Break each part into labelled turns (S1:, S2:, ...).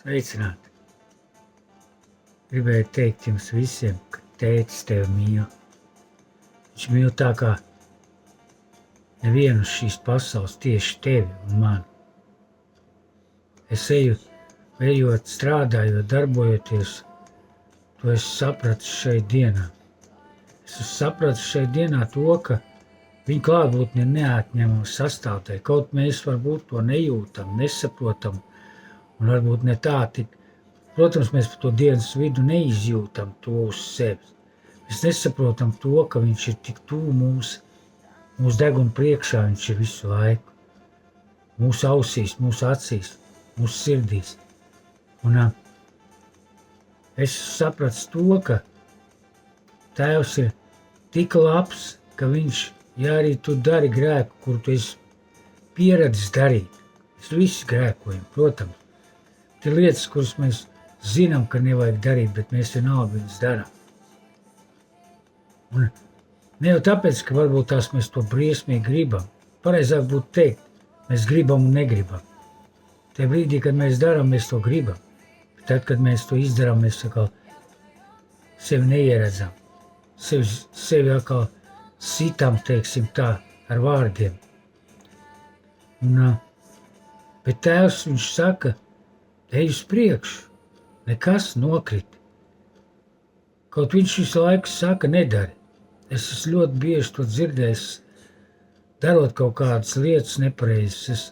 S1: Sveicināti! Gribēju teikt jums visiem, ka tētis tevi mīl. Viņš mīl tā kā nevienu šīs pasaules, tieši tevi un mani. Es eju, ejot, strādājot, darbojoties, to es sapratu šeit dienā. Es sapratu šeit dienā to, ka viņa klātbūtne ir neatņemama sastāvdaļa. Kaut mēs varbūt to nejūtam, nesaprotam, un varbūt ne tā tik. Protams, mēs par to dienas vidu neizjūtam to uz sevis. Mēs nesaprotam to, ka viņš ir tik tuvu mūsu deguna priekšā, viņš ir visu laiku. Mūsu ausīs, mūsu acīs, mūsu sirdīs. Un es sapratu to, ka Tēvs ir tik labs, ka viņš, ja arī tu dari grēku, kuru tu esi pieredzis darīt, mēs visi grēkojam, protams. Tie lietas, kuras mēs zinām, ka nevajag darīt, bet mēs vienalga viņas darām. Un ne jau tāpēc, ka varbūt tās mēs to briesmīgi gribam. Pareizāk būtu teikt, mēs gribam un negribam. Tajā brīdī, kad mēs darām, mēs to gribam. Bet tad, kad mēs to izdarām, mēs atkal sevi neieredzam. Sevi atkal sitam, teiksim tā, ar vārdiem. Bet Tēvs, viņš saka, ej uz priekšu. Nekas nokrit. Kaut viņš visu laiku saka, nedari. Es esmu ļoti bieži to dzirdējis, darot kaut kādas lietas nepareizas. Es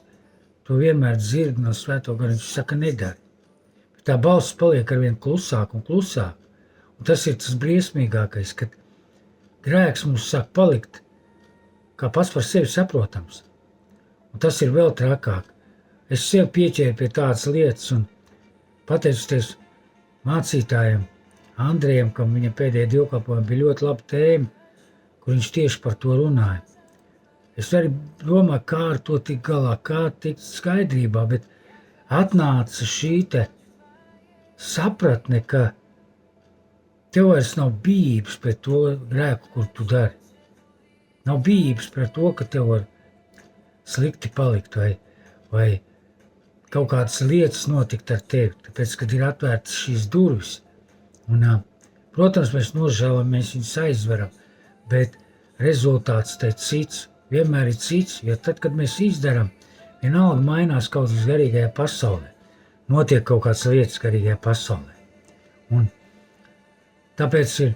S1: to vienmēr dzirdu no Svēto garu, viņš saka, nedari. Bet tā balss paliek arvien klusāk un klusāk. Un tas ir tas briesmīgākais, kad grēks mums sāk palikt, kā pats par sevi saprotams. Un tas ir vēl trakāk. Es sev pieķēru pie tādas lietas un pateicoties mācītājiem Andrejam, kam viņa pēdējā dievkalpojumā bija ļoti laba tēma, kur viņš tieši par to runāja. Es arī domāju, kā ar to tikt galā, kā tikt skaidrībā, bet atnāca šī te sapratne, ka tev vairs nav bijības pret to grēku, kur tu dari. Nav bijības pret to, ka tev var slikti palikt vai kaut kādas lietas notikt ar tevi, tāpēc, kad ir atvērtas šīs durvis. Un, protams, mēs nožēlam, mēs viņus aizveram, bet rezultāts te cits, vienmēr ir cits, jo tad, kad mēs izdaram, vienalga mainās kaut kas garīgajā pasaulē. Notiek kaut kādas lietas garīgajā pasaulē. Un tāpēc ir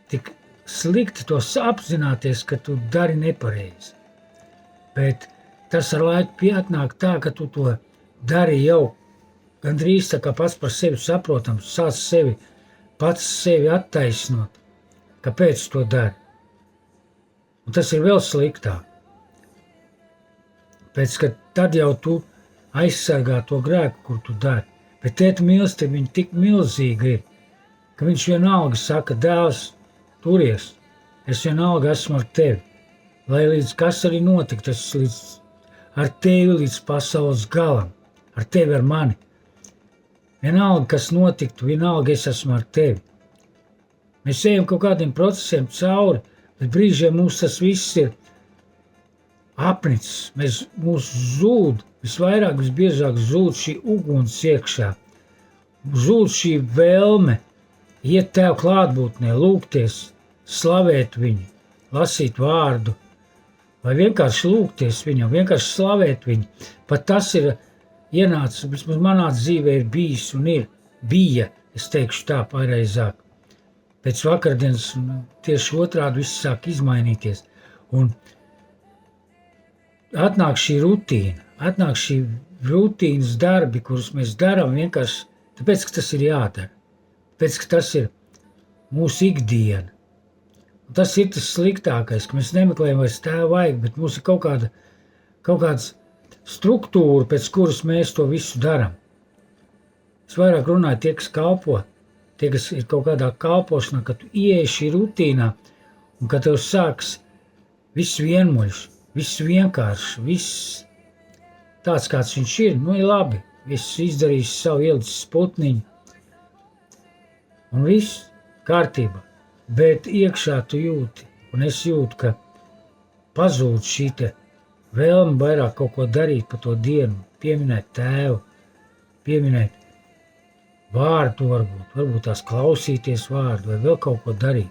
S1: tik slikti tos apzināties, ka tu dari nepareizi. Bet tas ar laiku pietnāk tā, ka tu to dari jau gandrīz tā kā pats par sevi saprotams, sāc pats sevi attaisnot, kāpēc to dari. Un tas ir vēl sliktāk. Pēc, ka tad jau tu aizsargā to grēku, kur tu dari. Bet tēta mīlestība viņa tik milzīga ir, ka viņš vienalga saka, dēls, turies, es vienalga esmu ar tevi. Lai līdz kas arī notikt, es ar tevi līdz pasaules galam, ar tevi, ar mani. Vienalga, kas notiktu, vienalga es esmu ar tevi. Mēs ejam kaut kādiem procesiem cauri, bet brīžiem mums tas viss ir apnicis. Mūs zūd, visvairāk, visbiežāk zūd šī uguns iekšā. Zūd šī vēlme iet tev klātbūtnē, lūgties, slavēt viņu, lasīt vārdu, vai vienkārši lūgties viņam, vienkārši slavēt viņu. Pat tas ir ienācis, vismaz manā dzīvē ir bijis un bija, es teikšu tā pareizāk. Pēc vakardienas tieši otrādi viss sāk izmainīties. Un atnāk šī rutīnas darbi, kurus mēs darām vienkārši tāpēc, ka tas ir jādara. Tāpēc, ka tas ir mūsu ikdiena. Un tas ir tas sliktākais, ka mēs nemeklējam vairs tēvu vajag, bet mums ir kaut kāds struktūra, pēc kuras mēs to visu darām. Es vairāk runāju tie, kas kalpo, tie, kas ir kaut kādā kalpošanā, kad tu ieeji šī rutīnā un kad tev sāks viss vienmuļš, viss vienkārši, viss tāds, kāds viņš ir, ir labi. Viss izdarījis savu ielicis sputniņu un viss kārtībā. Bet iekšā tu jūti, un es jūtu, ka pazūd šī te vēlme vairāk kaut ko darīt pa to dienu, pieminēt tēvu, pieminēt vārdu varbūt tās klausīties vārdu vai vēl kaut ko darīt.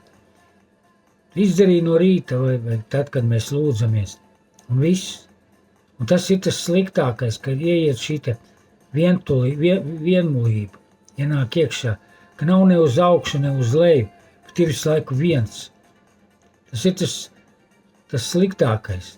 S1: Izdarīja no rīta vai tad, kad mēs lūdzamies. Un viss. Un tas ir tas sliktākais, kad ieiet šī vienmulība, ienāk iekšā, ka nav ne uz augšu, ne uz leju, bet ir visu laiku viens. Tas ir tas sliktākais,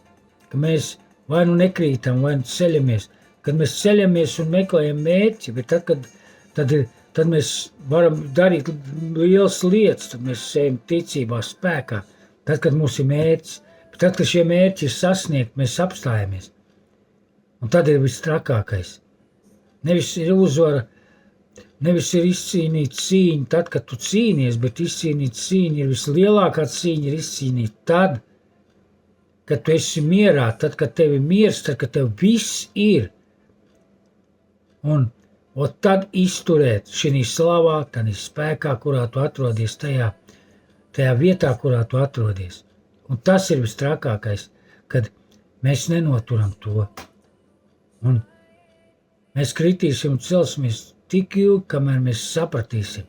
S1: ka mēs vai nu nekrītam, vai nu ceļamies. Kad mēs ceļamies un meklējam mērķi, bet tad mēs varam darīt lielas lietas, tad mēs ejam ticībā, spēkā, tad, kad mums ir mērķis. Bet tad, kad šie mērķi ir sasniegt, mēs apstājamies. Un tad ir viss trakākais. Nevis ir uzvara, nevis ir izcīnīt cīņu tad, kad tu cīnies, bet izcīnīt cīņu ir vislielākā cīņa ir izcīnīt tad, kad tu esi mierā, tad, kad tev ir miers, tad, kad tev viss ir. Un tad izturēt šī slavā, tādā spēkā, kurā tu atrodies, tajā vietā, kurā tu atrodies. Un tas ir vistrakākais, kad mēs nenoturam to. Un mēs kritīsim un celsimies tik ilgi, kamēr mēs sapratīsim,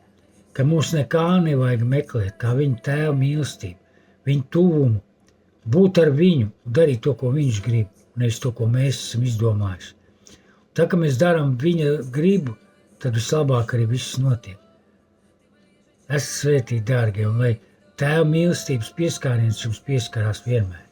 S1: ka mums nekā nevajag meklēt, kā viņa tēva mīlestību, viņa tuvumu, būt ar viņu un darīt to, ko viņš grib, nevis to, ko mēs esam izdomājuši. Tā, ka mēs darām viņa gribu, tad vislabāk arī viss notiek. Esat svētīti, dārgie, un lai tēva mīlestības pieskāriens jums pieskarās vienmēr.